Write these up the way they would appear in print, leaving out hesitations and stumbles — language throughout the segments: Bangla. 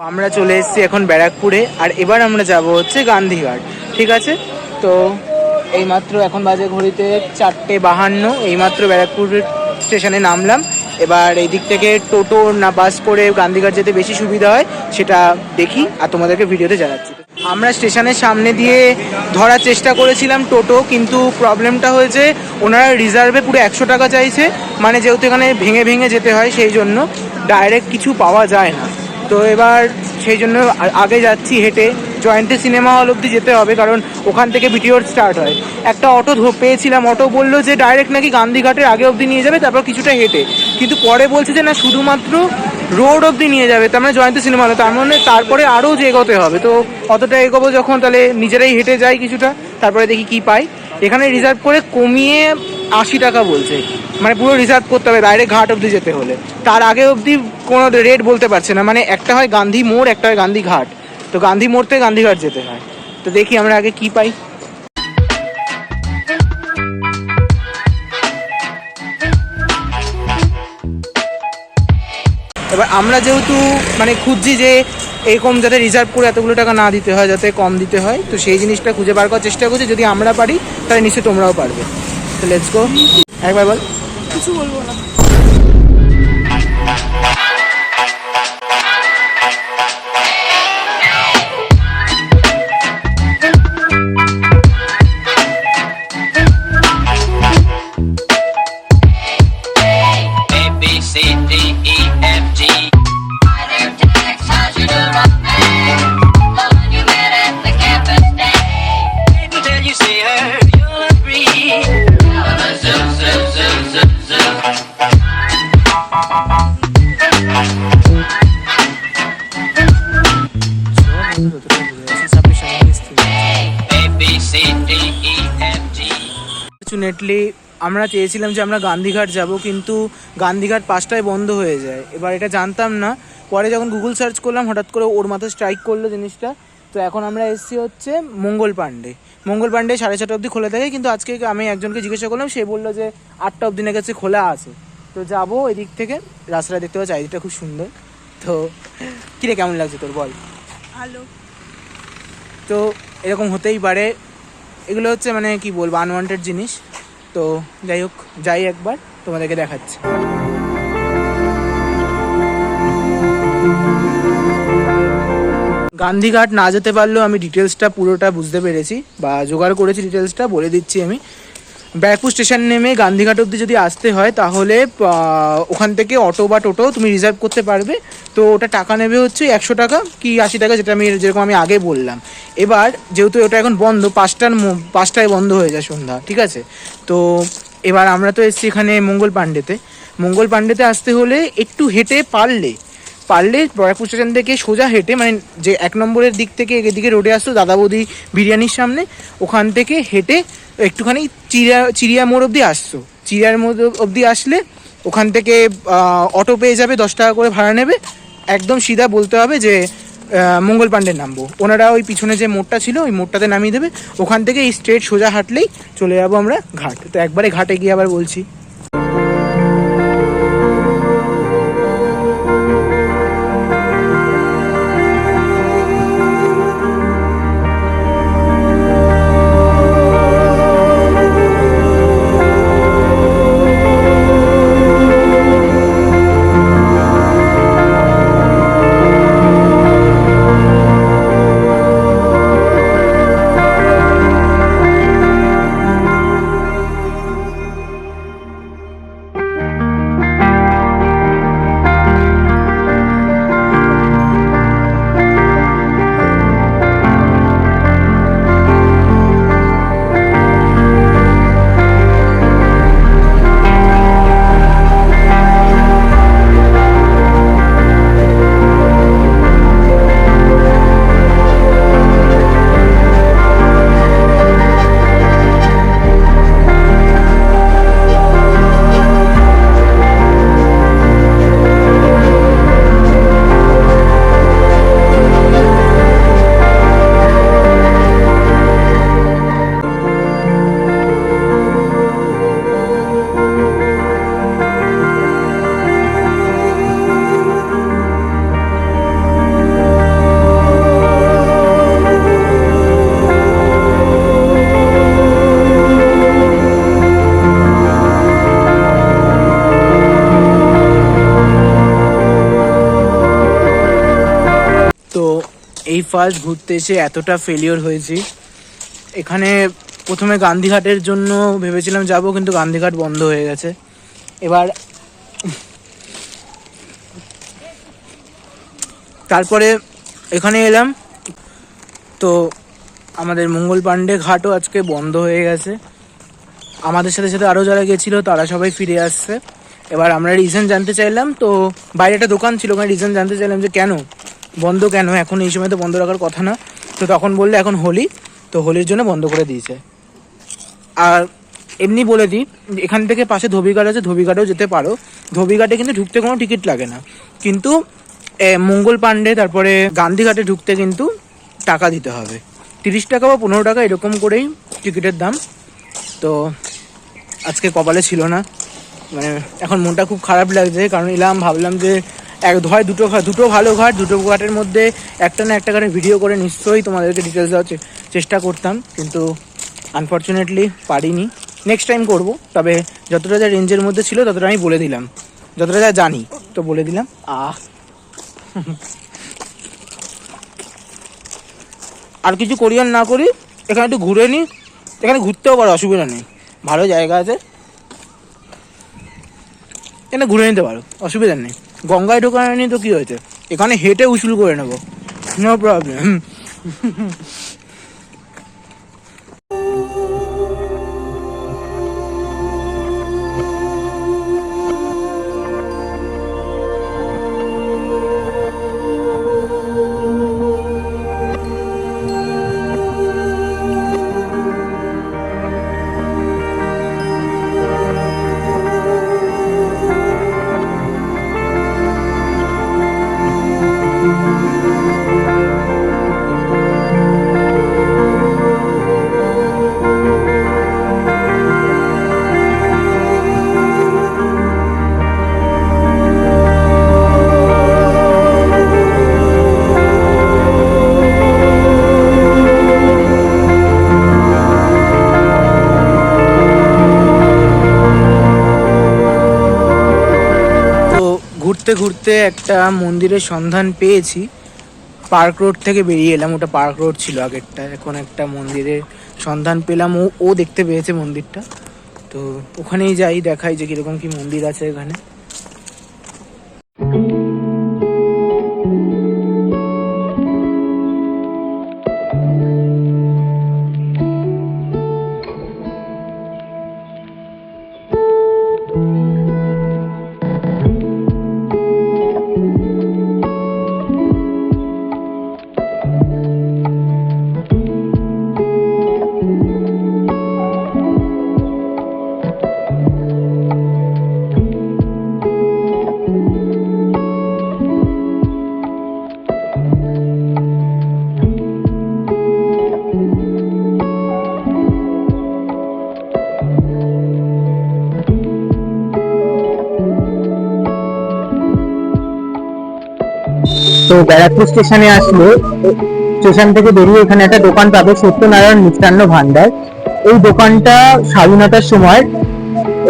আমরা চলে এসেছি এখন ব্যারাকপুরে, আর এবার আমরা যাব হচ্ছে গান্ধীঘাট। ঠিক আছে, তো এইমাত্র এখন বাজে ঘড়িতে 4:52, এইমাত্র ব্যারাকপুর স্টেশনে নামলাম। এবার এই দিক থেকে টোটো না বাস করে গান্ধীঘাট যেতে বেশি সুবিধা হয় সেটা দেখি আর তোমাদেরকে ভিডিওতে জানাচ্ছি। আমরা স্টেশনের সামনে দিয়ে ধরার চেষ্টা করেছিলাম টোটো, কিন্তু প্রবলেমটা হয়েছে ওনারা রিজার্ভে পুরো 100 টাকা চাইছে, মানে যেহেতু এখানে ভেঙে ভেঙে যেতে হয় সেই জন্য ডাইরেক্ট কিছু পাওয়া যায় না। তো এবার সেই জন্য আগে যাচ্ছি হেঁটে, জয়ন্তী সিনেমা হল অবধি যেতে হবে, কারণ ওখান থেকে ভিডিওর স্টার্ট হয়। একটা অটো পেয়েছিলাম, অটো বললো যে ডাইরেক্ট নাকি গান্ধীঘাটের আগে অবধি নিয়ে যাবে, তারপর কিছুটা হেঁটে, কিন্তু পরে বলছে যে না শুধুমাত্র রোড অবধি নিয়ে যাবে, তার মানে জয়ন্তী সিনেমা হলে, তার মানে তারপরে আরও যে এগোতে হবে। তো অতটা এগোবো যখন, তাহলে নিজেরাই হেঁটে যাই কিছুটা, তারপরে দেখি কি পাই। এখানে রিজার্ভ করে কমিয়ে 80 টাকা বলছে, মানে পুরো রিজার্ভ করতে হবে ডাইরেক্ট ঘাট অবধি যেতে হলে। তার আগে অবধি কোনো রেট বলতে পারছে না, মানে একটা হয় গান্ধী মোড়, একটা হয় গান্ধী ঘাট, তো গান্ধী মোড় থেকে গান্ধীঘাট যেতে হয়। তো দেখি আমরা আগে কি পাই। এবার আমরা যেহেতু মানে খুঁজছি যে এরকম যাতে রিজার্ভ করে এতগুলো টাকা না দিতে হয়, যাতে কম দিতে হয়, তো সেই জিনিসটা খুঁজে বার করার চেষ্টা করছি। যদি আমরা পারি তাহলে নিশ্চয়ই তোমরাও পারবে। তো লেটস গো। একবার বল। কিছু বলবো না। ফর্চুনেটলি আমরা চেয়েছিলাম যে আমরা গান্ধীঘাট যাব, কিন্তু গান্ধীঘাট 5টায় বন্ধ হয়ে যায়। এবার এটা জানতাম না, পরে যখন গুগল সার্চ করলাম হঠাৎ করে ওর মাথায় স্ট্রাইক করলো জিনিসটা। তো এখন আমরা এসেছি হচ্ছে মঙ্গল পাণ্ডে 6:30 অবধি খোলা থাকে, কিন্তু আজকে আমি একজনকে জিজ্ঞাসা করলাম, সে বললো যে 8টা অবধি না কাছে খোলা আছে। তো যাবো এদিক থেকে, রাস্তাটা দেখতে পাচ্ছি, চারিদিকটা খুব সুন্দর। তো কিরে কেমন লাগছে তোর বল? ভালো। তো এরকম হতেই পারে, এগুলো হচ্ছে মানে কি বলবো আনওয়ান্টেড জিনিস। তো যাই হোক, যাই একবার তোমাদেরকে দেখাচ্ছি। গান্ধীঘাট না যেতে পারলেও আমি ডিটেলসটা পুরোটা বুঝতে পেরেছি বা জোগাড় করেছি, ডিটেলসটা বলে দিচ্ছি আমি। ব্যারাকপুর স্টেশন নেমে গান্ধীঘাট অবধি যদি আসতে হয় তাহলে ওখান থেকে অটো বা টোটো তুমি রিজার্ভ করতে পারবে। তো ওটা টাকা নেবে হচ্ছে 100 টাকা কি 80 টাকা, যেরকম আমি আগে বললাম। এবার যেহেতু ওটা এখন বন্ধ, 5টায় বন্ধ হয়ে যায় সন্ধ্যা, ঠিক আছে। তো এবার আমরা তো এসেছি এখানে মঙ্গল পাণ্ডেতে আসতে হলে একটু হেঁটে পারলে ব্যারাকপুর স্টেশন থেকে সোজা হেঁটে, মানে যে 1 নম্বরের দিক থেকে এদিকে রোডে আসতো দাদা বৌদি বিরিয়ানির সামনে, ওখান থেকে হেঁটে একটুখানি চিড়িয়া মোড় অবধি আসছো। চিড়িয়ার মোড় অবধি আসলে ওখান থেকে অটো পেয়ে যাবে, 10 টাকা করে ভাড়া নেবে। একদম সিধা বলতে হবে যে মঙ্গল পাণ্ডের নামবো, ওনারা ওই পিছনে যে মোড়টা ছিল ওই মোড়টাতে নামিয়ে দেবে। ওখান থেকে এই স্ট্রেট সোজা হাঁটলেই চলে যাবো আমরা ঘাট। তো একবারে ঘাটে গিয়ে আবার বলছি। এই ফার্স্ট ঘুরতে এসে এতটা ফেলিওর হয়েছি। এখানে প্রথমে গান্ধীঘাটের জন্য ভেবেছিলাম যাব, কিন্তু গান্ধীঘাট বন্ধ হয়ে গেছে। এবার তারপরে এখানে এলাম, তো আমাদের মঙ্গল পাণ্ডে ঘাটও আজকে বন্ধ হয়ে গেছে। আমাদের সাথে সাথে আরও যারা গেছিলো তারা সবাই ফিরে আসছে। এবার আমরা রিজন জানতে চাইলাম, তো বাইরে একটা দোকান ছিল, ওখানে রিজন জানতে চাইলাম যে কেন বন্ধ, কেন এখন এই সময় তো বন্ধ রাখার কথা না। তো তখন বললে এখন হোলি, তো হোলির জন্য বন্ধ করে দিয়েছে। আর এমনি বলে দিই, এখান থেকে পাশে ধোবিঘাট আছে, ধোবিঘাটেও যেতে পারো। ধোবিঘাটে কিন্তু ঢুকতে কোনো টিকিট লাগে না, কিন্তু মঙ্গল পাণ্ডে তারপরে গান্ধীঘাটে ঢুকতে কিন্তু টাকা দিতে হবে, 30 টাকা বা 15 টাকা এরকম করেই টিকিটের দাম। তো আজকে কপালে ছিল না, মানে এখন মনটা খুব খারাপ লাগছে, কারণ এলাম ভাবলাম যে হয় দুটো ভালো ঘাট, দুটো ঘাটের মধ্যে একটা না একটা ঘাটে ভিডিও করে নিশ্চয়ই তোমাদেরকে ডিটেলস দেওয়ার চেষ্টা করতাম, কিন্তু আনফর্চুনেটলি পারিনি। নেক্সট টাইম করব, তবে যতটা যা রেঞ্জের মধ্যে ছিল ততটা আমি বলে দিলাম, যতটা যা জানি তো বলে দিলাম। আর কিছু করি আর না করি, এখানে একটু ঘুরে নিই, এখানে ঘুরতেও পারো, অসুবিধা নেই, ভালো জায়গা আছে, এখানে ঘুরে নিতে পারো, অসুবিধা নেই। গঙ্গায় ঢোকানো নি তো কী হয়েছে, এখানে হেঁটে উসুল করে নেবো, নো প্রবলেম। ঘুরতে ঘুরতে একটা মন্দিরের সন্ধান পেয়েছি, পার্ক রোড থেকে বেরিয়ে এলাম, ওটা পার্ক রোড ছিল আগেরটা, এখন একটা মন্দিরের সন্ধান পেলাম, ও দেখতে পেয়েছে মন্দিরটা, তো ওখানেই যাই, দেখাই যে কীরকম কী মন্দির আছে এখানে। তো ব্যারাকপুর স্টেশনে আসলে স্টেশন থেকে বেরিয়ে এখানে একটা দোকান পাবে, সত্যনারায়ণ মিষ্টান্ন ভান্ডার। এই দোকানটা স্বাধীনতার সময়,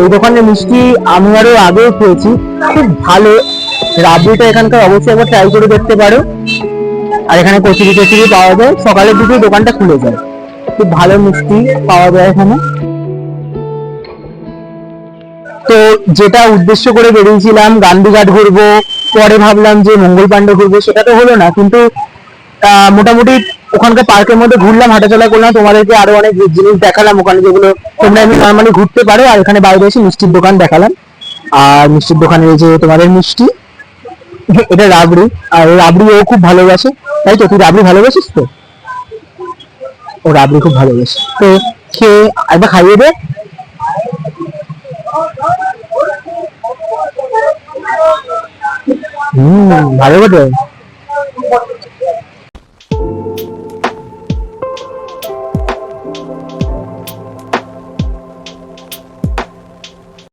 এই দোকানের মিষ্টি আমি আরো আগেও খেয়েছি, খুব ভালো। রাবড়িটা এখানকার অবশ্যই একবার ট্রাই করে দেখতে পারো। আর এখানে কচুরি টচুরি পাওয়া যায়, সকালের দিকে দোকানটা খুলে যায়, খুব ভালো মিষ্টি পাওয়া যায় এখানে। তো যেটা উদ্দেশ্য করে বেরিয়েছিলাম গান্ধীঘাট ঘুরবো, পরে ভাবলাম যে মঙ্গল পাণ্ডে ঘুরবো, সেটা তো হলো না, কিন্তু মোটামুটি ওখানকার পার্কের মধ্যে ঘুরলাম, হাঁটাচলা করলাম, তোমাদেরকে আরো অনেক জিনিস দেখালাম ওখানে, যেগুলো তোমরা এমনি নর্মালি ঘুরতে পারো। আর এখানে বাইরে এসে মিষ্টির দোকান দেখালাম, আর মিষ্টির দোকানে এই যে তোমাদের মিষ্টি, এটা রাবড়ি, আর রাবড়ি ও খুব ভালোবাসে, তাই তো? তুই রাবড়ি ভালোবাসিস তো? ও রাবড়ি খুব ভালোবাসে, তো খেয়ে একবার খাইয়ে দে। ভালো বটে।